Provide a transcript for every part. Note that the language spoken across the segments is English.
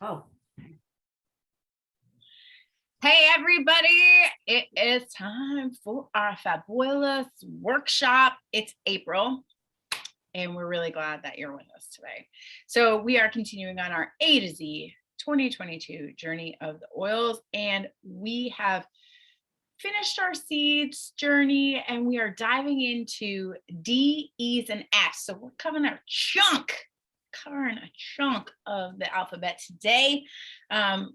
Oh, Hey everybody, it is time for our FabOILous Workshop. It's April, and we're really glad that you're with us today. So we are continuing on our A to Z 2022 journey of the oils, and we have finished our seeds journey, and we are diving into D, E's, and F's. So we're covering a chunk of the alphabet today.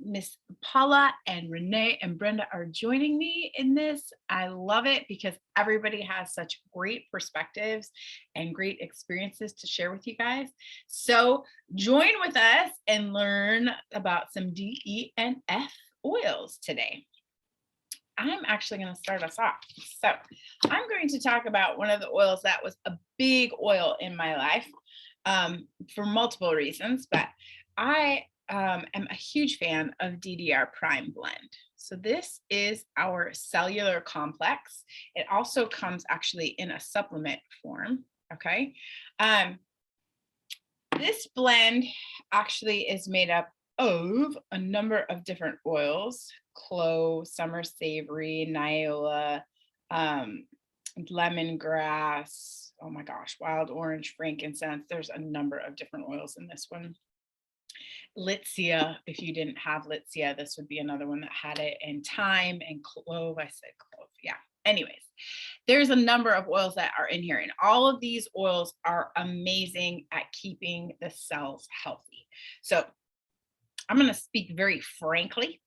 Miss Paula and Renee and Brenda are joining me in this. I love it because everybody has such great perspectives and great experiences to share with you guys. So join with us and learn about some D, E, and F oils today. I'm actually going to start us off. So I'm going to talk about one of the oils that was a big oil in my life for multiple reasons, but I am a huge fan of DDR Prime Blend. So this is our cellular complex. It also comes actually in a supplement form, okay? This blend actually is made up of a number of different oils: clove, summer savory, niola, lemongrass, oh my gosh, wild orange, frankincense. There's a number of different oils in this one. Litsea, if you didn't have Litsea, this would be another one that had it, and thyme and clove. I said clove, yeah. Anyways, there's a number of oils that are in here, and all of these oils are amazing at keeping the cells healthy. So I'm going to speak very frankly.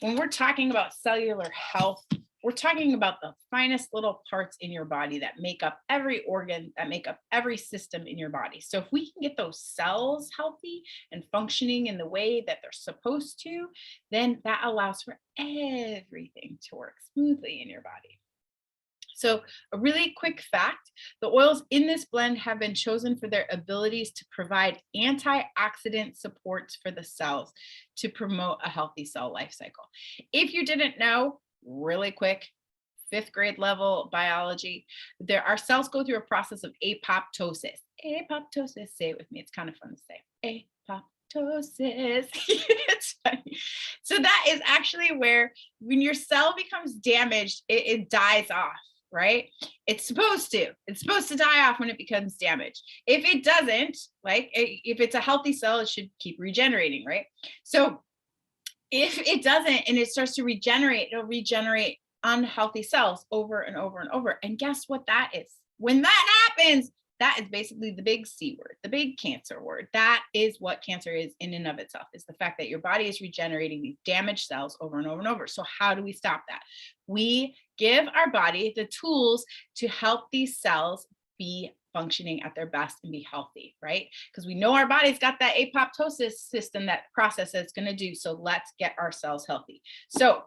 When we're talking about cellular health, we're talking about the finest little parts in your body that make up every organ, that make up every system in your body. So if we can get those cells healthy and functioning in the way that they're supposed to, then that allows for everything to work smoothly in your body. So a really quick fact: the oils in this blend have been chosen for their abilities to provide antioxidant supports for the cells to promote a healthy cell life cycle. If you didn't know, really quick, 5th grade level biology, our cells go through a process of apoptosis. Apoptosis, say it with me, it's kind of fun to say. Apoptosis. It's funny. So that is actually where, when your cell becomes damaged, it dies off, right? It's supposed to die off when it becomes damaged. If it doesn't, like if it's a healthy cell, it should keep regenerating, right? So if it doesn't and it starts to regenerate, it'll regenerate unhealthy cells over and over and over. And guess what that is? When that happens, that is basically the big C word, the big cancer word. That is what cancer is in and of itself, is the fact that your body is regenerating these damaged cells over and over and over. So how do we stop that? We give our body the tools to help these cells be functioning at their best and be healthy, right? Because we know our body's got that apoptosis system, that process that's going to do. So let's get our cells healthy. So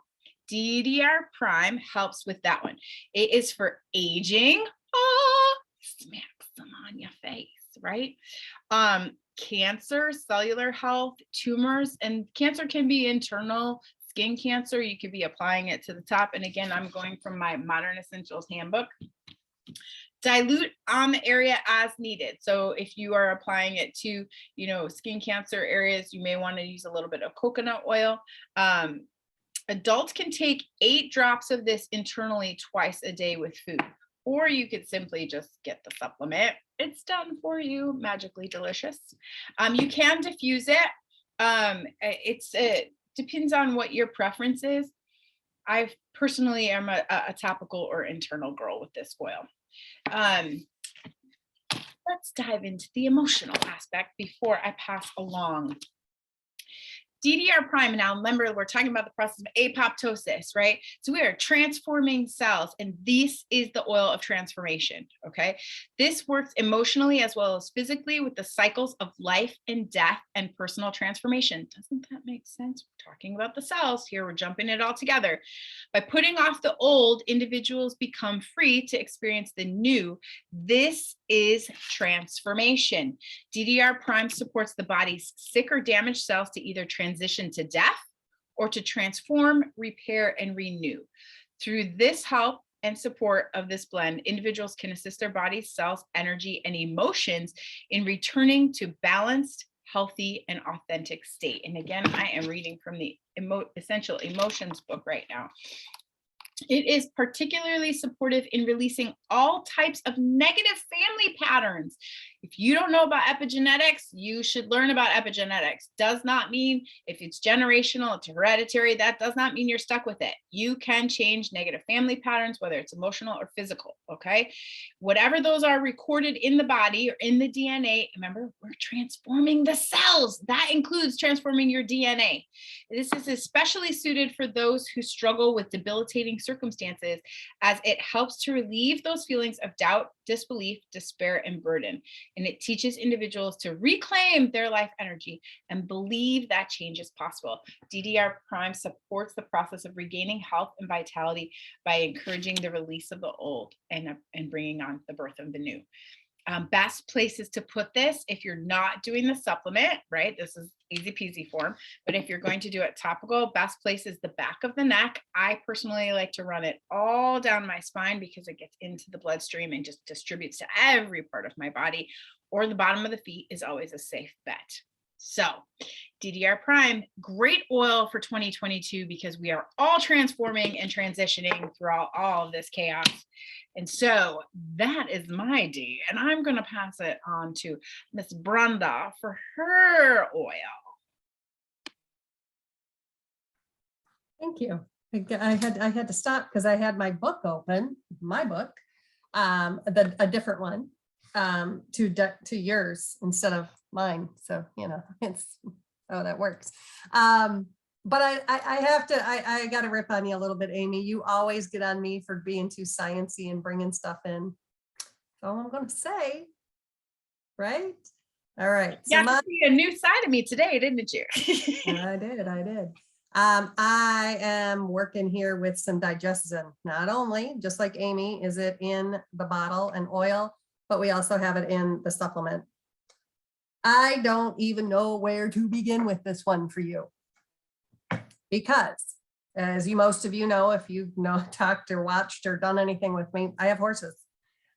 DDR Prime helps with that one. It is for aging. Oh, smacks them on your face, right? Cancer, cellular health, tumors, and cancer can be internal. Skin cancer, you could be applying it to the top. And again, I'm going from my Modern Essentials handbook. Dilute on the area as needed. So if you are applying it to, skin cancer areas, you may want to use a little bit of coconut oil. Adults can take 8 drops of this internally twice a day with food, or you could simply just get the supplement. It's done for you, magically delicious. You can diffuse it. It depends on what your preference is. I personally am a topical or internal girl with this oil. Let's dive into the emotional aspect before I pass along. DDR Prime, now remember, we're talking about the process of apoptosis, right? So we are transforming cells, and this is the oil of transformation, okay? This works emotionally as well as physically with the cycles of life and death and personal transformation. Doesn't that make sense? We're talking about the cells here. We're jumping it all together. By putting off the old, individuals become free to experience the new. This is transformation. DDR Prime supports the body's sick or damaged cells to either transition to death or to transform, repair, and renew. Through this help and support of this blend, individuals can assist their body's cells, energy, and emotions in returning to balanced, healthy, and authentic state. And again, I am reading from the Essential Emotions book right now. It is particularly supportive in releasing all types of negative family patterns. If you don't know about epigenetics, you should learn about epigenetics. Does not mean if it's generational, it's hereditary. That does not mean you're stuck with it. You can change negative family patterns, whether it's emotional or physical, okay? Whatever those are recorded in the body or in the DNA, remember, we're transforming the cells. That includes transforming your DNA. This is especially suited for those who struggle with debilitating circumstances, as it helps to relieve those feelings of doubt, disbelief, despair, and burden. And it teaches individuals to reclaim their life energy and believe that change is possible. DDR Prime supports the process of regaining health and vitality by encouraging the release of the old and bringing on the birth of the new. Best places to put this, if you're not doing the supplement, right? This is easy peasy form, but if you're going to do it topical, best place is the back of the neck. I personally like to run it all down my spine because it gets into the bloodstream and just distributes to every part of my body, or the bottom of the feet is always a safe bet. So DDR Prime, great oil for 2022 because we are all transforming and transitioning throughout all of this chaos. And so that is my D, and I'm going to pass it on to Miss Brenda for her oil. Thank you. I had to stop because I had my book open, my book, a different one, to yours instead of mine. So, you know, it's how that works. But I got to rip on you a little bit, Amy. You always get on me for being too sciencey and bringing stuff in. That's all I'm going to say. Right? All right. You got to see a new side of me today, didn't you? I did. I am working here with some digestin. Not only, just like Amy, is it in the bottle and oil, but we also have it in the supplement. I don't even know where to begin with this one for you. Because as most of you know, if you've talked or watched or done anything with me, I have horses.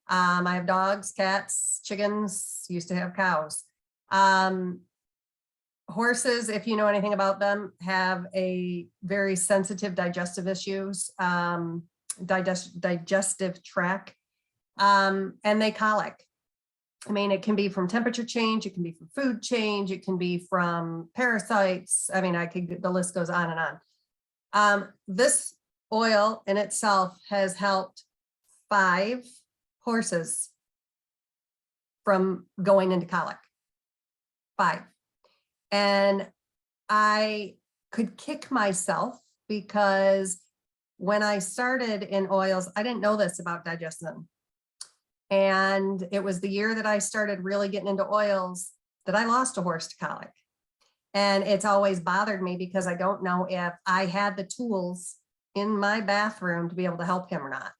I have dogs, cats, chickens, used to have cows. Horses, if you know anything about them, have a very sensitive digestive issues, digestive tract, and they colic. I mean, it can be from temperature change, it can be from food change, it can be from parasites. I mean, the list goes on and on. This oil in itself has helped 5 horses from going into colic. 5. And I could kick myself because when I started in oils, I didn't know this about digestion. And it was the year that I started really getting into oils that I lost a horse to colic. And it's always bothered me because I don't know if I had the tools in my bathroom to be able to help him or not.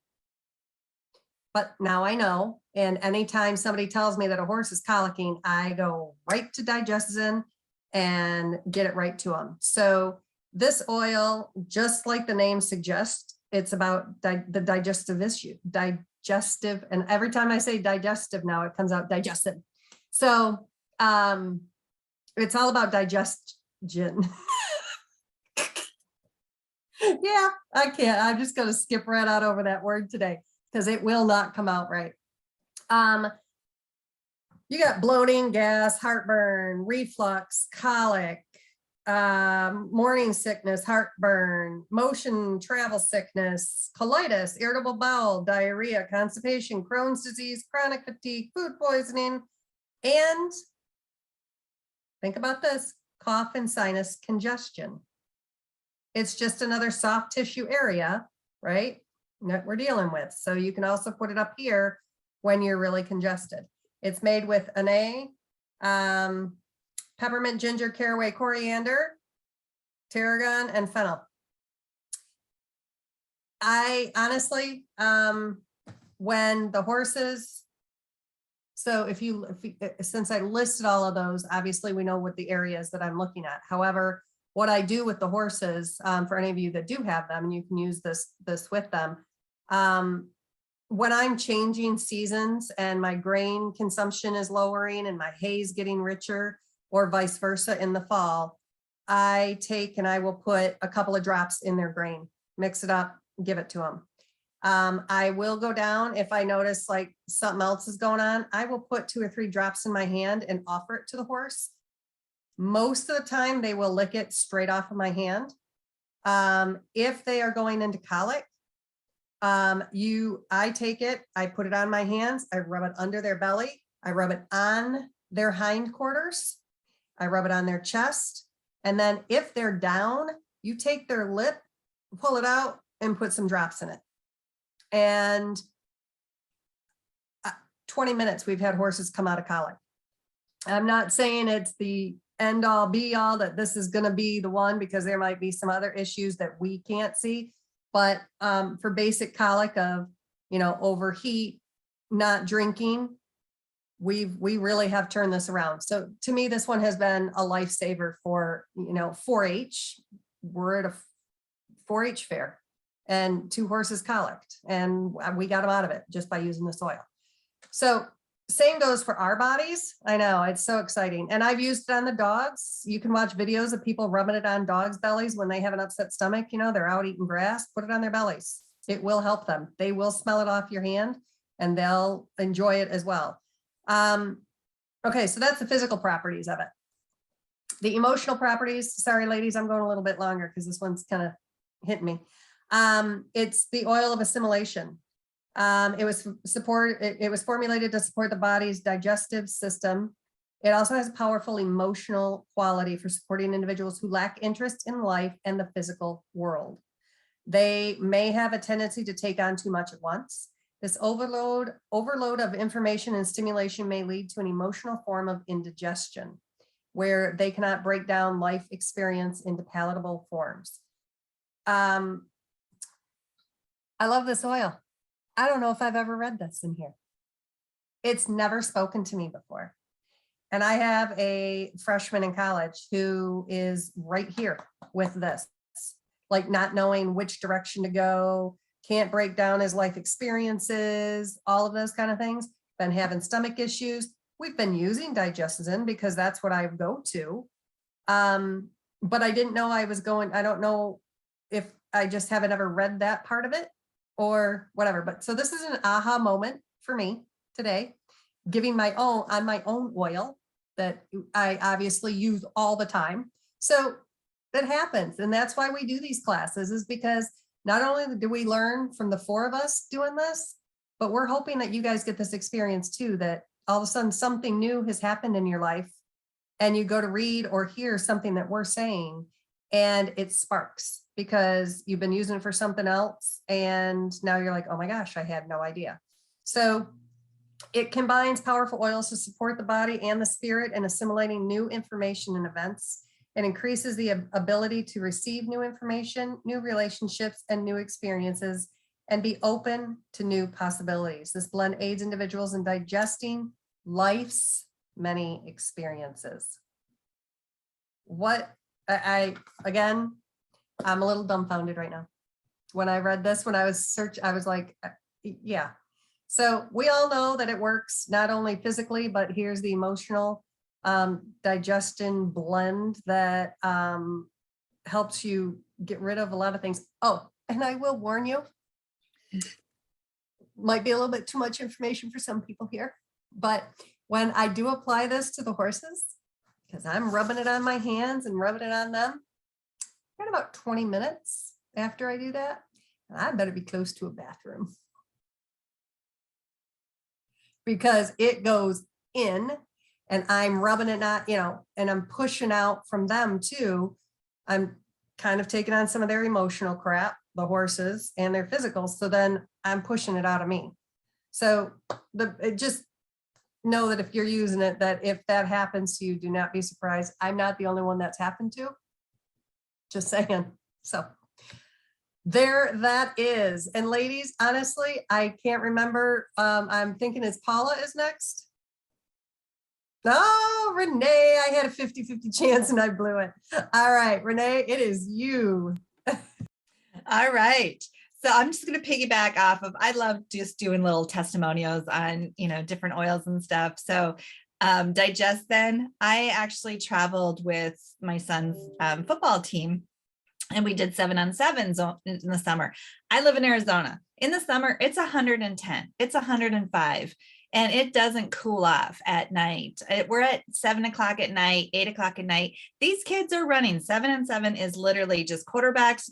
But now I know. And anytime somebody tells me that a horse is colicking, I go right to digestin and get it right to them. So this oil, just like the name suggests, it's about the digestive issue, digestive. And every time I say digestive now, it comes out digestive. So it's all about digestion. Yeah, I can't. I'm just going to skip right out over that word today because it will not come out right. You got bloating, gas, heartburn, reflux, colic, morning sickness, heartburn, motion travel sickness, colitis, irritable bowel, diarrhea, constipation, Crohn's disease, chronic fatigue, food poisoning, and think about this, cough and sinus congestion. It's just another soft tissue area, right, that we're dealing with. So you can also put it up here when you're really congested. It's made with anise, peppermint, ginger, caraway, coriander, tarragon, and fennel. I honestly, when the horses, so since I listed all of those, obviously we know what the areas that I'm looking at. However, what I do with the horses, for any of you that do have them, and you can use this with them, when I'm changing seasons and my grain consumption is lowering and my hay is getting richer, or vice versa in the fall, I take and I will put a couple of drops in their grain, mix it up, give it to them. I will go down if I notice like something else is going on. I will put 2 or 3 drops in my hand and offer it to the horse. Most of the time they will lick it straight off of my hand. If they are going into colic, I take it, I put it on my hands, I rub it under their belly, I rub it on their hindquarters, I rub it on their chest. And then if they're down, you take their lip, pull it out and put some drops in it. And 20 minutes, we've had horses come out of colic. I'm not saying it's the end all be all that this is going to be the one, because there might be some other issues that we can't see. But for basic colic of, overheat, not drinking, we really have turned this around. So to me, this one has been a lifesaver for, 4-H. We're at a 4-H fair and 2 horses colicked, and we got them out of it just by using this oil. So same goes for our bodies. I know, it's so exciting. And I've used it on the dogs. You can watch videos of people rubbing it on dogs' bellies when they have an upset stomach. They're out eating grass, put it on their bellies. It will help them. They will smell it off your hand and they'll enjoy it as well. Okay, so that's the physical properties of it. The emotional properties, sorry, ladies, I'm going a little bit longer because this one's kind of hitting me. It's the oil of assimilation. It was formulated to support the body's digestive system. It also has a powerful emotional quality for supporting individuals who lack interest in life and the physical world. They may have a tendency to take on too much at once. This overload of information and stimulation may lead to an emotional form of indigestion, where they cannot break down life experience into palatable forms. I love this oil. I don't know if I've ever read this in here. It's never spoken to me before. And I have a freshman in college who is right here with this, like not knowing which direction to go, can't break down his life experiences, all of those kind of things, been having stomach issues. We've been using Digestin because that's what I go to. But I didn't know I don't know if I just haven't ever read that part of it or whatever. But so this is an aha moment for me today, giving my own oil that I obviously use all the time. So that happens. And that's why we do these classes, is because not only do we learn from the 4 of us doing this, but we're hoping that you guys get this experience too, that all of a sudden something new has happened in your life and you go to read or hear something that we're saying and it sparks because you've been using it for something else. And now you're like, oh my gosh, I had no idea. So it combines powerful oils to support the body and the spirit in assimilating new information and events. It increases the ability to receive new information, new relationships, and new experiences, and be open to new possibilities. This blend aids individuals in digesting life's many experiences. Again, I'm a little dumbfounded right now. When I read this, when I was I was like, yeah. So we all know that it works not only physically, but here's the emotional digestion blend that helps you get rid of a lot of things. Oh, and I will warn you, might be a little bit too much information for some people here, but when I do apply this to the horses, because I'm rubbing it on my hands and rubbing it on them, got about 20 minutes after I do that, and I better be close to a bathroom because it goes in and I'm rubbing it not, and I'm pushing out from them too. I'm kind of taking on some of their emotional crap, the horses and their physicals. So then I'm pushing it out of me. So just know that if you're using it, that if that happens to you, do not be surprised. I'm not the only one that's happened to. Just saying. So there that is. And ladies, honestly, I can't remember. I'm thinking Paula is next. Oh, Renee, I had a 50-50 chance and I blew it. All right, Renee, it is you. All right. So I'm just going to piggyback off of, I love just doing little testimonials on, different oils and stuff. So digest then. I actually traveled with my son's football team, and we did 7-on-7s in the summer. I live in Arizona. In the summer, it's 110, it's 105, and it doesn't cool off at night. We're at 7 o'clock at night, 8 o'clock at night. These kids are running. 7-on-7 is literally just quarterbacks,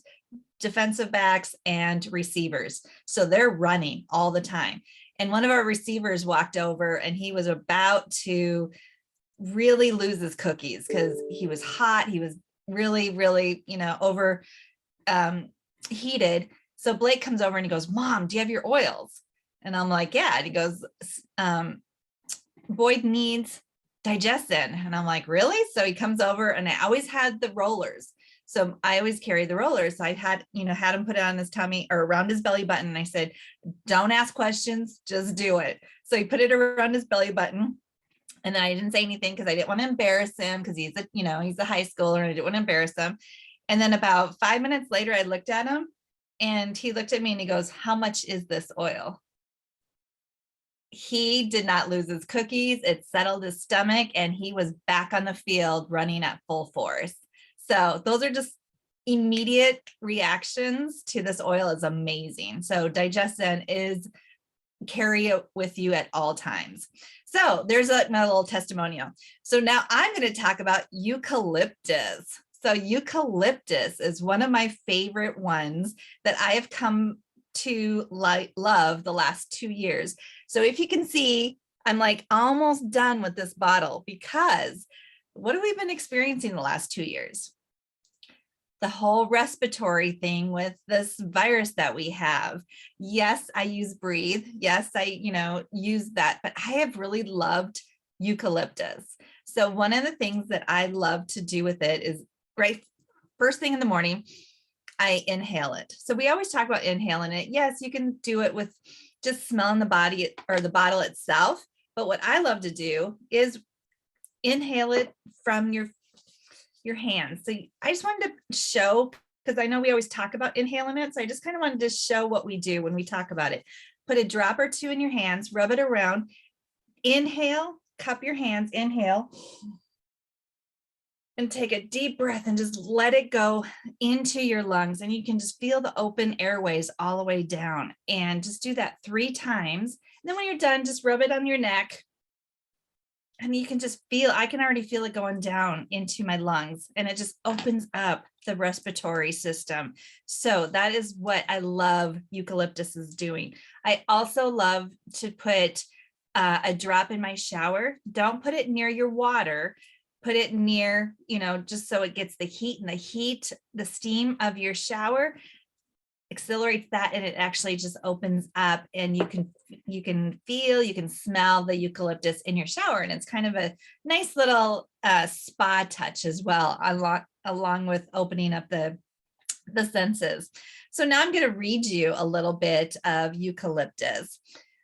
defensive backs, and receivers. So they're running all the time. And one of our receivers walked over and he was about to really lose his cookies because he was hot. He was really, over heated. So Blake comes over and he goes, "Mom, do you have your oils?" And I'm like, "Yeah." And he goes, "Boyd needs digestion." And I'm like, "Really?" So he comes over, and I always had the rollers. So I always carry the rollers. So I had him put it on his tummy or around his belly button. And I said, "Don't ask questions, just do it." So he put it around his belly button. And then I didn't say anything because I didn't want to embarrass him, because he's a high schooler and I didn't want to embarrass him. And then about 5 minutes later, I looked at him and he looked at me and he goes, "How much is this oil?" He did not lose his cookies. It settled his stomach and he was back on the field running at full force. So those are just immediate reactions to this oil. Is amazing. So digestion is carry it with you at all times. So there's my little testimonial. So now I'm going to talk about eucalyptus. So eucalyptus is one of my favorite ones that I have come to love the last 2 years. So if you can see, I'm like almost done with this bottle, because what have we been experiencing the last 2 years? The whole respiratory thing with this virus that we have. Yes, I use Breathe. Yes, I, use that, but I have really loved eucalyptus. So one of the things that I love to do with it is, right, first thing in the morning, I inhale it. So we always talk about inhaling it. Yes, you can do it with just smelling the body or the bottle itself. But what I love to do is inhale it from your hands. So I just wanted to show, because I know we always talk about inhaling it. So I just kind of wanted to show what we do when we talk about it. Put a drop or two in your hands, rub it around, inhale, cup your hands, inhale, and take a deep breath and just let it go into your lungs. And you can just feel the open airways all the way down, and just do that 3 times. And then when you're done, just rub it on your neck. And you can just feel, I can already feel it going down into my lungs, and it just opens up the respiratory system. So that is what I love eucalyptus is doing. I also love to put a drop in my shower. Don't put it near your water. Put it near, just so it gets the heat, and the steam of your shower accelerates that, and it actually just opens up, and you can feel, you can smell the eucalyptus in your shower, and it's kind of a nice little spa touch as well, along with opening up the senses. So now I'm going to read you a little bit of eucalyptus.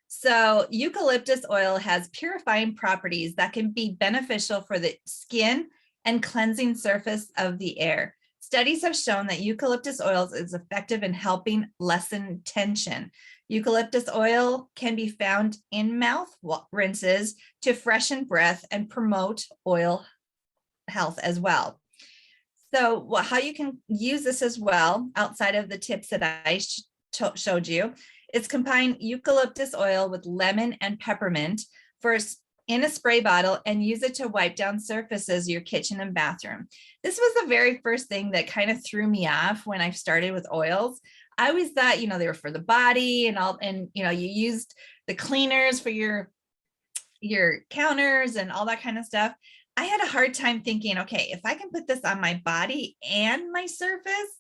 So eucalyptus oil has purifying properties that can be beneficial for the skin and cleansing surface of the air. Studies have shown that eucalyptus oil is effective in helping lessen tension. Eucalyptus oil can be found in mouth rinses to freshen breath and promote oil health as well. So how you can use this as well, outside of the tips that I showed you, is combine eucalyptus oil with lemon and peppermint in a spray bottle, and use it to wipe down surfaces, your kitchen and bathroom. This was the very first thing that kind of threw me off when I started with oils. I always thought, they were for the body and all, and you used the cleaners for your counters and all that kind of stuff. I had a hard time thinking, okay, if I can put this on my body and my surface,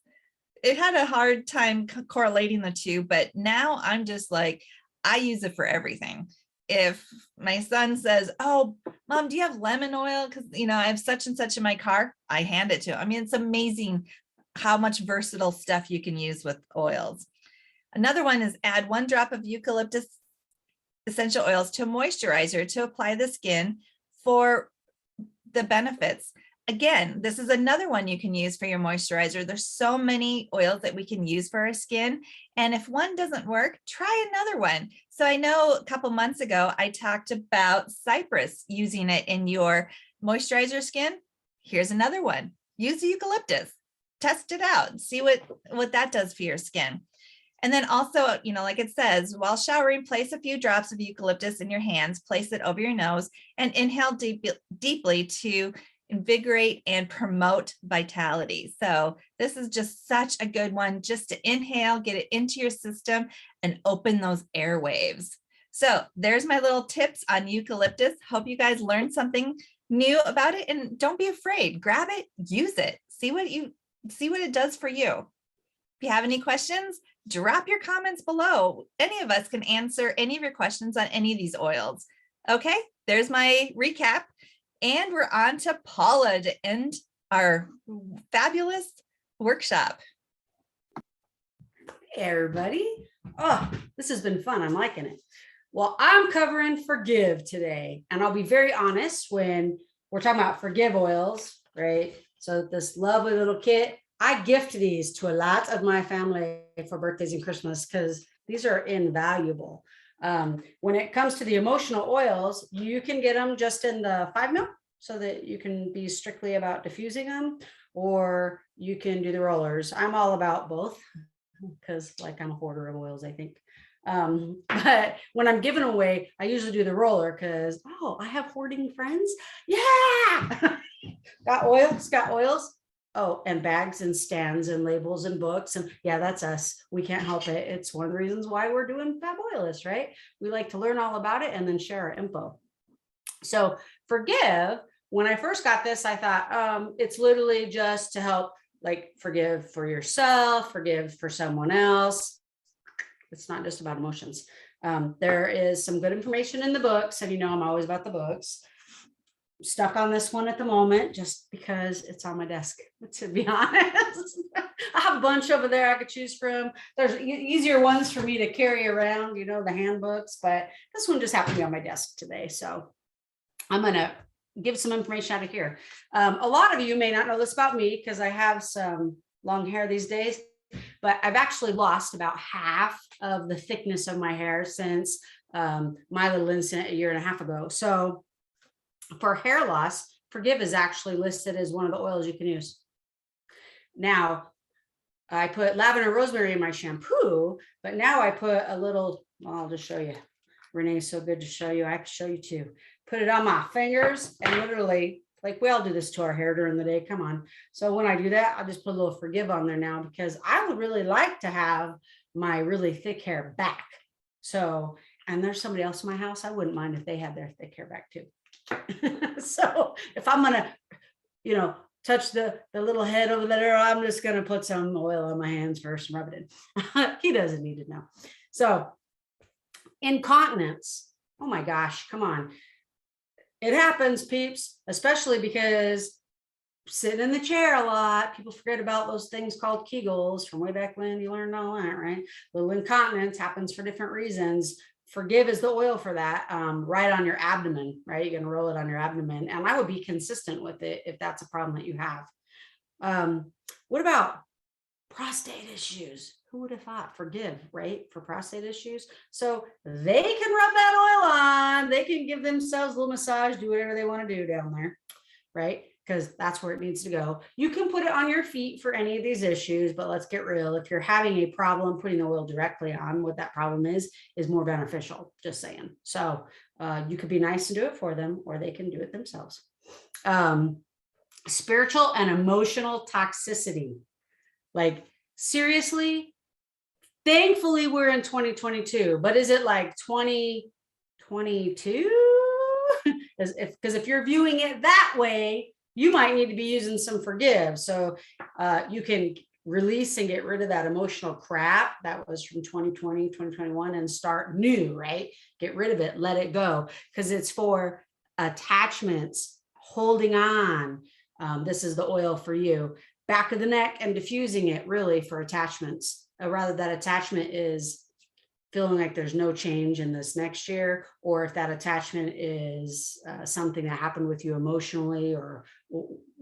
it had a hard time correlating the two. But now I'm just like, I use it for everything. If my son says, "Oh, Mom, do you have lemon oil? Because, I have such and such in my car," I hand it to him. I mean, it's amazing how much versatile stuff you can use with oils. Another one is add 1 drop of eucalyptus essential oils to a moisturizer to apply the skin for the benefits. again, this is another one you can use for your moisturizer. There's so many oils that we can use for our skin. And if one doesn't work, try another one. So I know a couple months ago, I talked about cypress, using it in your moisturizer skin. Here's another one. Use eucalyptus. Test it out. See what that does for your skin. And then also, you know, like it says, while showering, place a few drops of eucalyptus in your hands, place it over your nose, and inhale deeply to invigorate and promote vitality. So this is just such a good one, just to inhale, get it into your system and open those airwaves. So there's my little tips on eucalyptus. Hope you guys learned something new about it, and don't be afraid. Grab it, use it, see what it does for you. If you have any questions, drop your comments below. Any of us can answer any of your questions on any of these oils. Okay, there's my recap. And we're on to Paula to end our fabulous workshop. Hey, everybody. Oh, this has been fun. I'm liking it. Well, I'm covering forgive today. And I'll be very honest when we're talking about forgive oils, right? So this lovely little kit, I gift these to a lot of my family for birthdays and Christmas because these are invaluable. When it comes to the emotional oils, you can get them just in the 5 ml so that you can be strictly about diffusing them, or you can do the rollers. I'm all about both because like I'm a hoarder of oils, I think. But when I'm giving away, I usually do the roller because, oh, I have hoarding friends. Yeah. Got oils. Oh, and bags and stands and labels and books. And yeah, that's us. We can't help it. It's one of the reasons why we're doing FabOILous, right? We like to learn all about it and then share our info. So forgive, when I first got this, I thought it's literally just to help, like, forgive for yourself, forgive for someone else. It's not just about emotions. There is some good information in the books, and you know I'm always about the books. Stuck on this one at the moment just because it's on my desk, to be honest. I have a bunch over there I could choose from. There's easier ones for me to carry around, you know, the handbooks, but this one just happened to be on my desk today. So I'm going to give some information out of here. A lot of you may not know this about me because I have some long hair these days, but I've actually lost about half of the thickness of my hair since my little incident a year and a half ago. So for hair loss, forgive is actually listed as one of the oils you can use. Now, I put lavender and rosemary in my shampoo, but now I put a little, well, I'll just show you. Renee's so good to show you. I can show you too. Put it on my fingers and literally, like we all do this to our hair during the day. Come on. So when I do that, I'll just put a little forgive on there now because I would really like to have my really thick hair back. So, and there's somebody else in my house, I wouldn't mind if they had their thick hair back too. So if I'm gonna, you know, touch the little head over there, I'm just gonna put some oil on my hands first and rub it in. He doesn't need it now. So incontinence, oh my gosh, come on. It happens, peeps, especially because sitting in the chair a lot, people forget about those things called Kegels from way back when you learned all that, right? Little incontinence happens for different reasons. Forgive is the oil for that, right on your abdomen, right? You're gonna roll it on your abdomen, and I would be consistent with it if that's a problem that you have. What about prostate issues? Who would have thought? Forgive, right? For prostate issues. So they can rub that oil on, they can give themselves a little massage, do whatever they want to do down there, right? Because that's where it needs to go. You can put it on your feet for any of these issues, but let's get real. If you're having a problem putting the oil directly on, what that problem is more beneficial, just saying. So you could be nice and do it for them, or they can do it themselves. Spiritual and emotional toxicity. Like, seriously, thankfully we're in 2022, but is it like 2022? Because if you're viewing it that way, you might need to be using some forgive. So you can release and get rid of that emotional crap that was from 2020, 2021 and start new, right? Get rid of it, let it go, because it's for attachments, holding on. This is the oil for you. Back of the neck and diffusing it really for attachments. Rather that attachment is feeling like there's no change in this next year, or if that attachment is something that happened with you emotionally or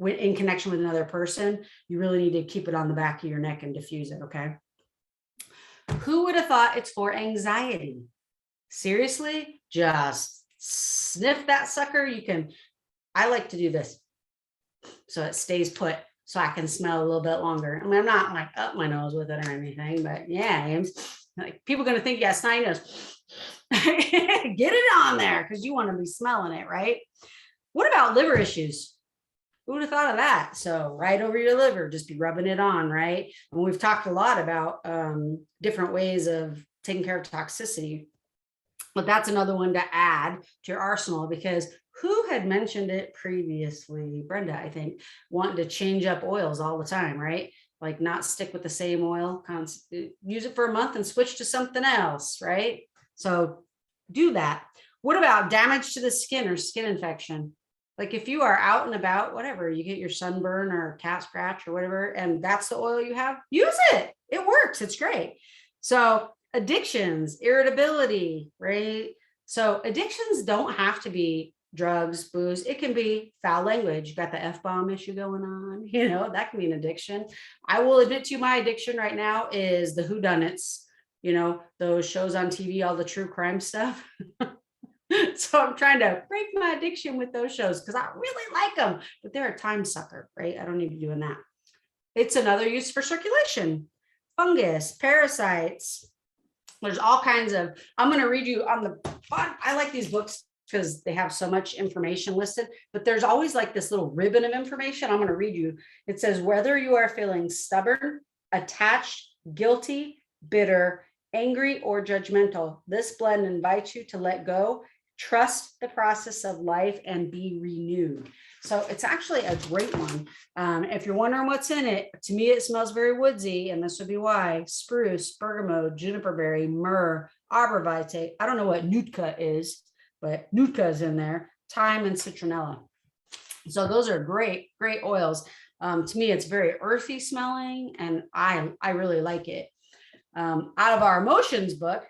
in connection with another person, you really need to keep it on the back of your neck and diffuse it, okay? Who would have thought it's for anxiety? Seriously, just sniff that sucker. I like to do this so it stays put, so I can smell a little bit longer. I mean, I'm not like up my nose with it or anything, but yeah, Ames, like people are going to think you got snotty nose. Get it on there because you want to be smelling it, right? What about liver issues? Who would have thought of that? So right over your liver, just be rubbing it on, right? And we've talked a lot about different ways of taking care of toxicity, but that's another one to add to your arsenal, because who had mentioned it previously? Brenda, I think, wanting to change up oils all the time, right? Like not stick with the same oil, use it for a month and switch to something else, right? So do that. What about damage to the skin or skin infection? Like if you are out and about, whatever, you get your sunburn or cat scratch or whatever, and that's the oil you have, use it. It works. It's great. So addictions, irritability, right? So addictions don't have to be drugs, booze. It can be foul language. You got the F-bomb issue going on, that can be an addiction. I will admit to you, my addiction right now is the whodunits, those shows on TV, all the true crime stuff. So I'm trying to break my addiction with those shows because I really like them, but they're a time sucker, right? I don't need to be doing that. It's another use for circulation, fungus, parasites. There's all kinds of, I'm going to read you on the bottom. I like these books because they have so much information listed, but there's always like this little ribbon of information. I'm going to read you. It says, whether you are feeling stubborn, attached, guilty, bitter, angry, or judgmental, this blend invites you to let go, trust the process of life, and be renewed. So it's actually a great one. If you're wondering what's in it, to me, it smells very woodsy, and this would be why: spruce, bergamot, juniper berry, myrrh, arborvitae. I don't know what Nootka is, but Nootka is in there, thyme, and citronella. So those are great, great oils. To me, it's very earthy smelling, and I really like it. Out of our emotions book,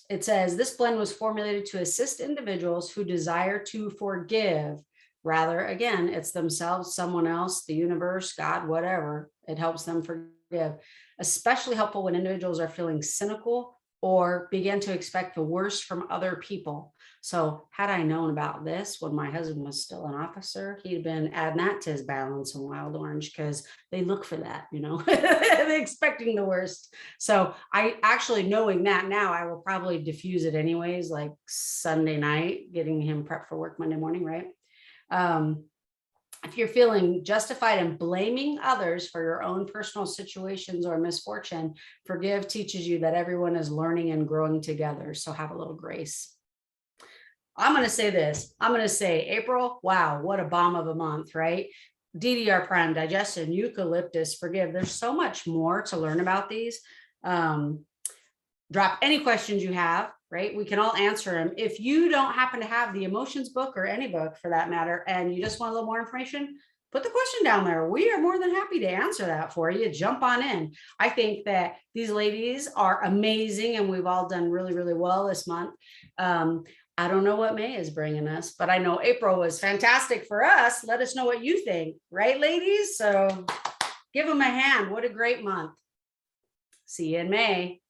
it says this blend was formulated to assist individuals who desire to forgive. Rather, again, it's themselves, someone else, the universe, God, whatever. It helps them forgive. Especially helpful when individuals are feeling cynical or begin to expect the worst from other people. So had I known about this when my husband was still an officer, he'd been adding that to his balance in Wild Orange, because they look for that, they're expecting the worst. So I actually, knowing that now, I will probably diffuse it anyways, like Sunday night, getting him prepped for work Monday morning, right? If you're feeling justified in blaming others for your own personal situations or misfortune, forgive teaches you that everyone is learning and growing together. So have a little grace. I'm going to say this. I'm going to say, April, wow, what a bomb of a month, right? DDR prime, digestion, eucalyptus, forgive. There's so much more to learn about these. Drop any questions you have, right? We can all answer them. If you don't happen to have the emotions book or any book for that matter, and you just want a little more information, put the question down there. We are more than happy to answer that for you. Jump on in. I think that these ladies are amazing, and we've all done really, really well this month. I don't know what May is bringing us, but I know April was fantastic for us. Let us know what you think, right, ladies? So give them a hand. What a great month. See you in May.